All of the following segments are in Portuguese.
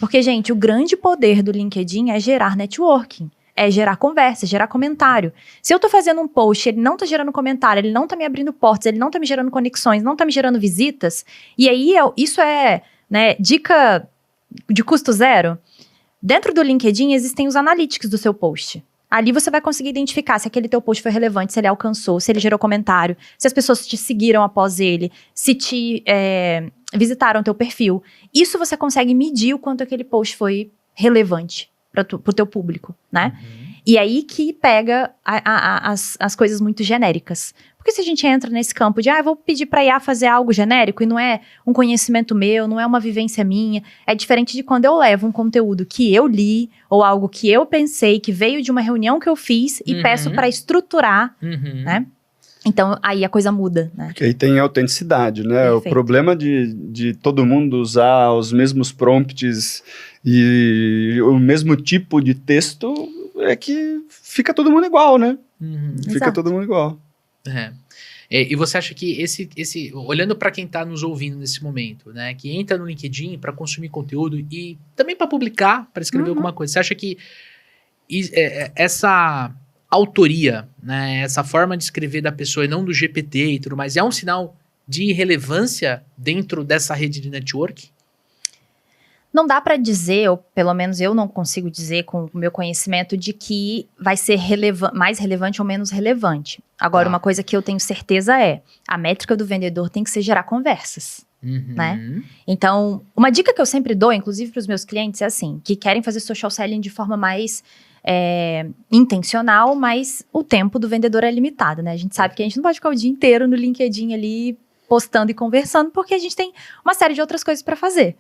Porque, gente, o grande poder do LinkedIn é gerar networking. É gerar conversa, gerar comentário. Se eu tô fazendo um post, ele não tá gerando comentário, ele não tá me abrindo portas, ele não tá me gerando conexões, não tá me gerando visitas, e aí isso é, né, dica de custo zero. Dentro do LinkedIn existem os analytics do seu post. Ali você vai conseguir identificar se aquele teu post foi relevante, se ele alcançou, se ele gerou comentário, se as pessoas te seguiram após ele, se te visitaram teu perfil. Isso você consegue medir o quanto aquele post foi relevante pro teu público, né? E aí que pega as coisas muito genéricas. Porque se a gente entra nesse campo de, eu vou pedir pra IA fazer algo genérico e não é um conhecimento meu, não é uma vivência minha, é diferente de quando eu levo um conteúdo que eu li ou algo que eu pensei, que veio de uma reunião que eu fiz e peço pra estruturar, né? Então, aí a coisa muda, né? Porque aí tem autenticidade, né? Perfeito. O problema de todo mundo usar os mesmos prompts e o mesmo tipo de texto é que fica todo mundo igual, né? Fica Exato. todo mundo igual. E você acha que olhando para quem está nos ouvindo nesse momento, né, que entra no LinkedIn para consumir conteúdo e também para publicar, para escrever alguma coisa, você acha que essa autoria, né, essa forma de escrever da pessoa e não do GPT e tudo mais, é um sinal de relevância dentro dessa rede de network? Não dá pra dizer, ou pelo menos eu não consigo dizer com o meu conhecimento, de que vai ser mais relevante ou menos relevante. Agora, uma coisa que eu tenho certeza a métrica do vendedor tem que ser gerar conversas, né? Então, uma dica que eu sempre dou, inclusive para os meus clientes, é assim, que querem fazer social selling de forma mais intencional, mas o tempo do vendedor é limitado, né? A gente sabe que a gente não pode ficar o dia inteiro no LinkedIn ali, postando e conversando, porque a gente tem uma série de outras coisas para fazer.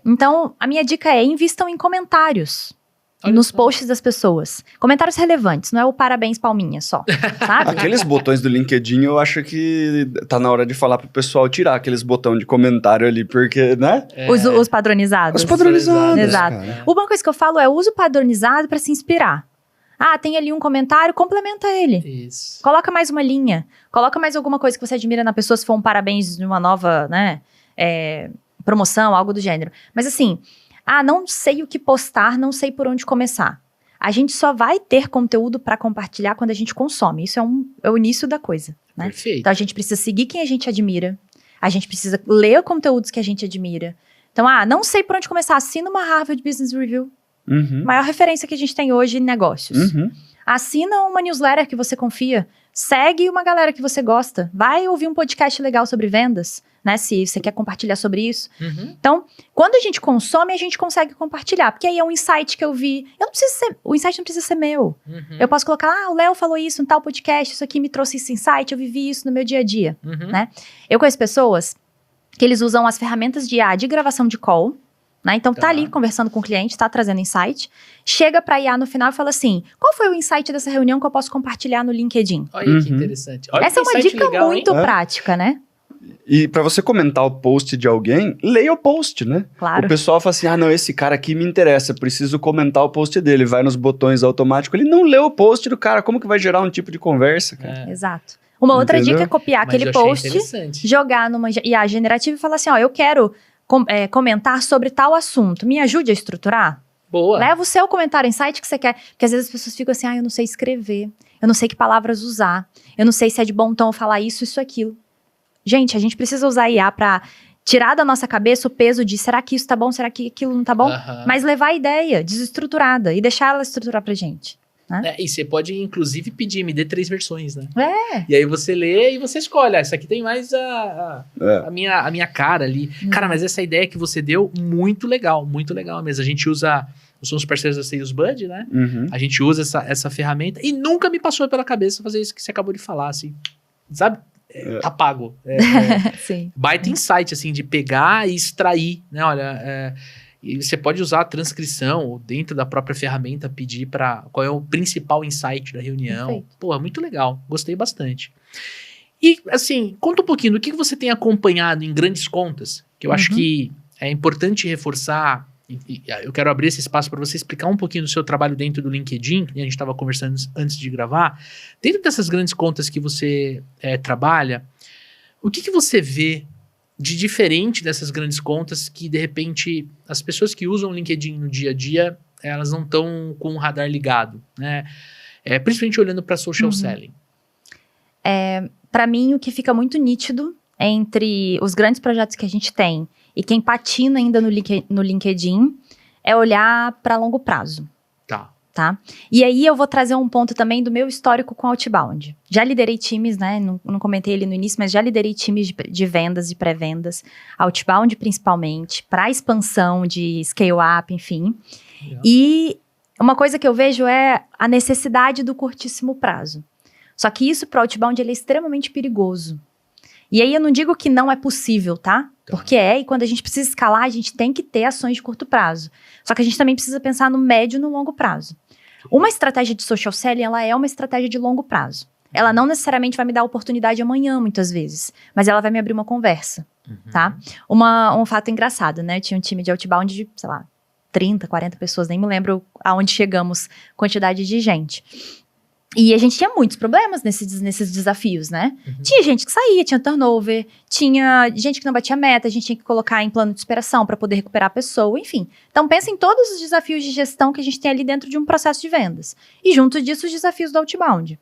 Então, a minha dica é: invistam em comentários nos posts das pessoas. Comentários relevantes, não é o parabéns palminha só, sabe? Aqueles botões do LinkedIn, eu acho que tá na hora de falar pro pessoal tirar aqueles botões de comentário ali, porque, né? Os padronizados. Os padronizados. Exato. Cara. Uma coisa que eu falo é: usa o padronizado para se inspirar. Tem ali um comentário, complementa ele. Isso. Coloca mais uma linha. Coloca mais alguma coisa que você admira na pessoa, se for um parabéns de uma nova, né, promoção, algo do gênero. Mas assim, não sei o que postar, não sei por onde começar. A gente só vai ter conteúdo para compartilhar quando a gente consome. Isso é o início da coisa, né? Perfeito. Então a gente precisa seguir quem a gente admira. A gente precisa ler conteúdos que a gente admira. Então, não sei por onde começar. Assina uma Harvard Business Review. Maior referência que a gente tem hoje em negócios. Assina uma newsletter que você confia. Segue uma galera que você gosta. Vai ouvir um podcast legal sobre vendas, né? Se você quer compartilhar sobre isso. Então, quando a gente consome, a gente consegue compartilhar. Porque aí é um insight que eu vi. O insight não precisa ser meu. Eu posso colocar, o Léo falou isso em tal podcast, isso aqui me trouxe esse insight, eu vivi isso no meu dia a dia, né? Eu conheço pessoas que eles usam as ferramentas de IA de gravação de call, né? Então tá ali conversando com o cliente, tá trazendo insight, chega pra IA no final e fala assim: qual foi o insight dessa reunião que eu posso compartilhar no LinkedIn? Olha que interessante. Olha Essa é que uma insight dica legal, muito prática, né? E pra você comentar o post de alguém, leia o post, né? Claro. O pessoal fala assim, não, esse cara aqui me interessa, preciso comentar o post dele. Vai nos botões automáticos, ele não leu o post do cara, como que vai gerar um tipo de conversa, cara? Exato. Uma outra dica é copiar Mas aquele eu achei post, interessante. jogar numa IA generativa e falar assim: eu quero comentar sobre tal assunto, me ajude a estruturar? Boa. Leva o seu comentário, insight que você quer. Porque às vezes as pessoas ficam assim: eu não sei escrever, eu não sei que palavras usar, eu não sei se é de bom tom falar isso, aquilo. Gente, a gente precisa usar a IA pra tirar da nossa cabeça o peso de será que isso tá bom, será que aquilo não tá bom? Mas levar a ideia desestruturada e deixar ela estruturar pra gente. Né? E você pode, inclusive, pedir, me dê 3 versões, né? É. E aí você lê e você escolhe. Essa aqui tem mais a minha cara ali. Cara, mas essa ideia que você deu, muito legal mesmo. A gente usa... Nós somos parceiros da SalesBuddy, né? A gente usa essa ferramenta e nunca me passou pela cabeça fazer isso que você acabou de falar, assim. Sabe? Tá pago. Sim. Baita insight, assim, de pegar e extrair, né? Olha, e você pode usar a transcrição ou dentro da própria ferramenta pedir para qual é o principal insight da reunião. Perfeito. Pô, muito legal. Gostei bastante. E, assim, conta um pouquinho do que você tem acompanhado em grandes contas, que eu acho que é importante reforçar. E eu quero abrir esse espaço para você explicar um pouquinho do seu trabalho dentro do LinkedIn, que a gente estava conversando antes de gravar. Dentro dessas grandes contas que você trabalha, o que você vê de diferente dessas grandes contas que, de repente, as pessoas que usam o LinkedIn no dia a dia, elas não estão com o radar ligado, né? Principalmente olhando para social selling. Para mim, o que fica muito nítido entre os grandes projetos que a gente tem e quem patina ainda no LinkedIn é olhar para longo prazo. Tá? E aí eu vou trazer um ponto também do meu histórico com Outbound. Já liderei times, né? Não comentei ali no início, mas já liderei times de vendas e pré-vendas, Outbound principalmente, para expansão de scale-up, enfim. E uma coisa que eu vejo é a necessidade do curtíssimo prazo. Só que isso para Outbound ele é extremamente perigoso. E aí eu não digo que não é possível, tá? Porque e quando a gente precisa escalar, a gente tem que ter ações de curto prazo. Só que a gente também precisa pensar no médio e no longo prazo. Uma estratégia de social selling, ela é uma estratégia de longo prazo. Ela não necessariamente vai me dar oportunidade amanhã, muitas vezes. Mas ela vai me abrir uma conversa, tá? Um fato engraçado, né? Eu tinha um time de Outbound de, sei lá, 30, 40 pessoas. Nem me lembro aonde chegamos, quantidade de gente. E a gente tinha muitos problemas nesses desafios, né? Tinha gente que saía, tinha turnover, tinha gente que não batia meta, a gente tinha que colocar em plano de esperação para poder recuperar a pessoa, enfim. Então, pensa em todos os desafios de gestão que a gente tem ali dentro de um processo de vendas. E junto disso, os desafios do Outbound.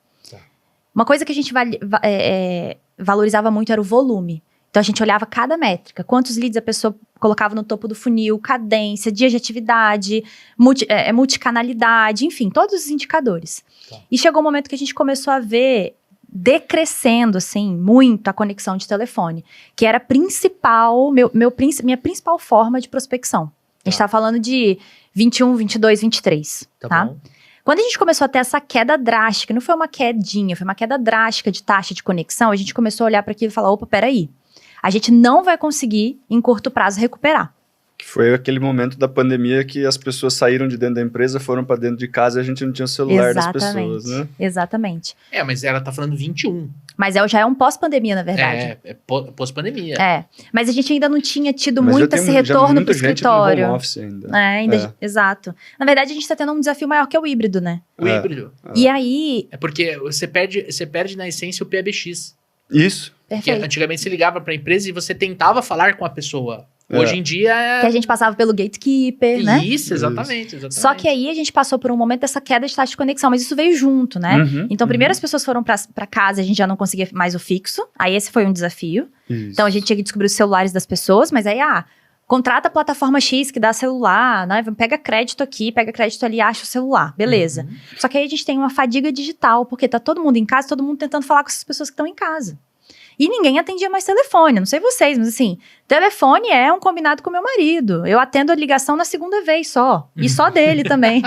Uma coisa que a gente valorizava muito era o volume. Então, a gente olhava cada métrica, quantos leads a pessoa colocava no topo do funil, cadência, dia de atividade, multicanalidade, enfim, todos os indicadores. E chegou um momento que a gente começou a ver decrescendo, assim, muito a conexão de telefone, que era minha principal forma de prospecção. A gente tá falando de 21, 22, 23, tá? Quando a gente começou a ter essa queda drástica, não foi uma quedinha, foi uma queda drástica de taxa de conexão, a gente começou a olhar para aquilo e falar, opa, peraí, a gente não vai conseguir, em curto prazo, recuperar. Que foi aquele momento da pandemia que as pessoas saíram de dentro da empresa, foram para dentro de casa e a gente não tinha o celular das pessoas, né? Exatamente. Mas ela tá falando 21. Mas já é um pós-pandemia, na verdade. Pós-pandemia. Mas a gente ainda não tinha tido muito esse retorno pro escritório. No home office ainda. Exato. Na verdade, a gente tá tendo um desafio maior que é o híbrido, né? O híbrido. E aí... É porque você perde na essência o PBX. Isso. Porque antigamente você ligava pra empresa e você tentava falar com a pessoa. Hoje em dia... Que a gente passava pelo gatekeeper, né? Isso, exatamente. Só que aí a gente passou por um momento dessa queda de taxa de conexão, mas isso veio junto, né? Então, primeiro as pessoas foram pra casa, a gente já não conseguia mais o fixo. Aí esse foi um desafio. Isso. Então, a gente tinha que descobrir os celulares das pessoas, mas aí, contrata a plataforma X que dá celular, né? Pega crédito aqui, pega crédito ali, acha o celular. Beleza. Só que aí a gente tem uma fadiga digital, porque tá todo mundo em casa, todo mundo tentando falar com essas pessoas que estão em casa. E ninguém atendia mais telefone, não sei vocês, mas assim, telefone é um combinado com meu marido. Eu atendo a ligação na segunda vez só. E só dele também.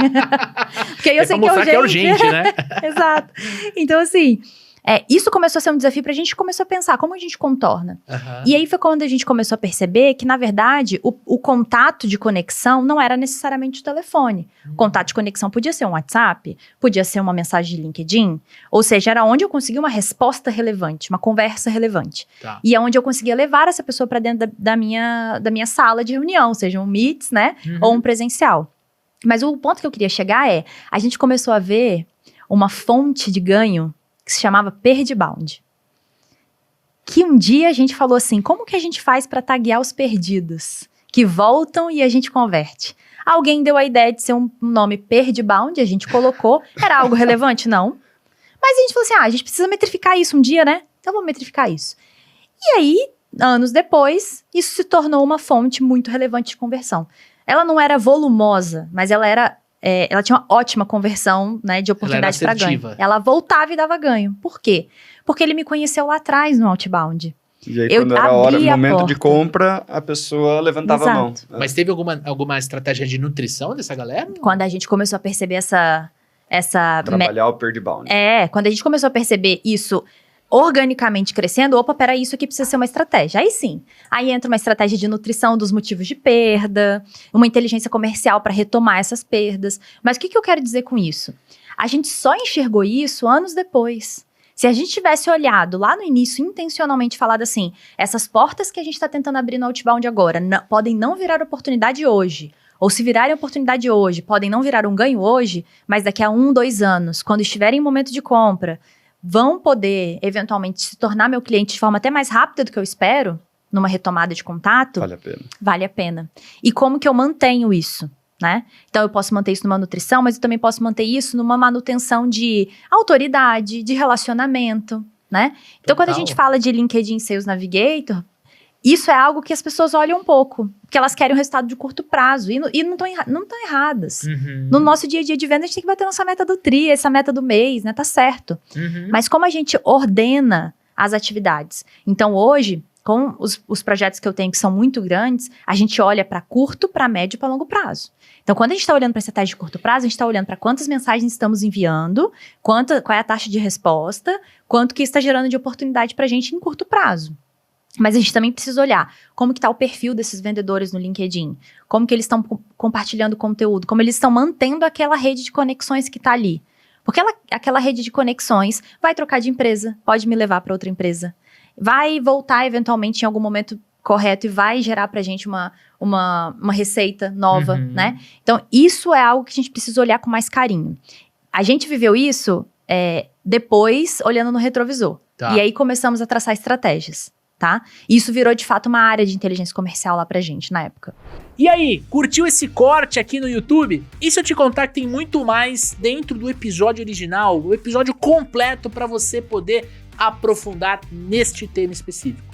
Porque aí eu sei que é urgente, né? Exato. Então, assim, isso começou a ser um desafio pra gente, começou a pensar como a gente contorna. E aí foi quando a gente começou a perceber que, na verdade, o contato de conexão não era necessariamente o telefone. O contato de conexão podia ser um WhatsApp, podia ser uma mensagem de LinkedIn, ou seja, era onde eu conseguia uma resposta relevante, uma conversa relevante. E é onde eu conseguia levar essa pessoa pra dentro da minha sala de reunião, seja um Meets, né, ou um presencial. Mas o ponto que eu queria chegar a gente começou a ver uma fonte de ganho que se chamava Perdibound. Que um dia a gente falou assim, como que a gente faz para taguear os perdidos? Que voltam e a gente converte. Alguém deu a ideia de ser um nome Perdibound, a gente colocou. Era algo relevante? Não. Mas a gente falou assim, a gente precisa metrificar isso um dia, né? Então vamos metrificar isso. E aí, anos depois, isso se tornou uma fonte muito relevante de conversão. Ela não era volumosa, mas ela tinha uma ótima conversão, né, de oportunidade para ganho. Ela voltava e dava ganho. Por quê? Porque ele me conheceu lá atrás no Outbound. E aí, quando era o momento de compra, a pessoa levantava a mão. Mas teve alguma estratégia de nutrição dessa galera? Quando a gente começou a perceber essa trabalhar o Perdibound. Quando a gente começou a perceber isso organicamente crescendo, peraí, isso aqui precisa ser uma estratégia. Aí sim, aí entra uma estratégia de nutrição dos motivos de perda, uma inteligência comercial para retomar essas perdas. Mas o que eu quero dizer com isso? A gente só enxergou isso anos depois. Se a gente tivesse olhado lá no início, intencionalmente falado assim, essas portas que a gente está tentando abrir no Outbound agora, podem não virar oportunidade hoje. Ou se virarem oportunidade hoje, podem não virar um ganho hoje, mas daqui a 1, 2 anos, quando estiverem em momento de compra, vão poder, eventualmente, se tornar meu cliente de forma até mais rápida do que eu espero, numa retomada de contato, Vale a pena. Vale a pena. E como que eu mantenho isso, né? Então, eu posso manter isso numa nutrição, mas eu também posso manter isso numa manutenção de autoridade, de relacionamento, né? Então, quando a gente fala de LinkedIn Sales Navigator, isso é algo que as pessoas olham um pouco, porque elas querem um resultado de curto prazo, e não estão erradas. No nosso dia a dia de venda, a gente tem que bater nossa meta do TRI, essa meta do mês, né? Tá certo. Mas como a gente ordena as atividades? Então, hoje, com os projetos que eu tenho que são muito grandes, a gente olha para curto, para médio e para longo prazo. Então, quando a gente está olhando para estratégia de curto prazo, a gente está olhando para quantas mensagens estamos enviando, qual é a taxa de resposta, quanto que está gerando de oportunidade para a gente em curto prazo. Mas a gente também precisa olhar como que está o perfil desses vendedores no LinkedIn, como que eles estão compartilhando conteúdo, como eles estão mantendo aquela rede de conexões que está ali. Porque aquela rede de conexões vai trocar de empresa, pode me levar para outra empresa, vai voltar eventualmente em algum momento correto e vai gerar pra gente uma receita nova, né? Então, isso é algo que a gente precisa olhar com mais carinho. A gente viveu isso depois, olhando no retrovisor. Tá. E aí, começamos a traçar estratégias, tá? E isso virou, de fato, uma área de inteligência comercial lá pra gente, na época. E aí, curtiu esse corte aqui no YouTube? E se eu te contar que tem muito mais dentro do episódio original, o episódio completo para você poder aprofundar neste tema específico?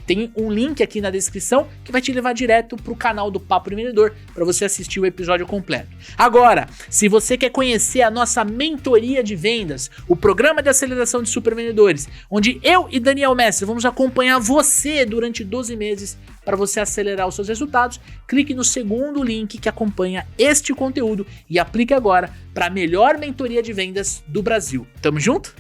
Tem um link aqui na descrição que vai te levar direto para o canal do Papo Vendedor para você assistir o episódio completo. Agora, se você quer conhecer a nossa mentoria de vendas, o programa de aceleração de supervendedores, onde eu e Daniel Mestre vamos acompanhar você durante 12 meses para você acelerar os seus resultados, clique no segundo link que acompanha este conteúdo e aplique agora para a melhor mentoria de vendas do Brasil. Tamo junto?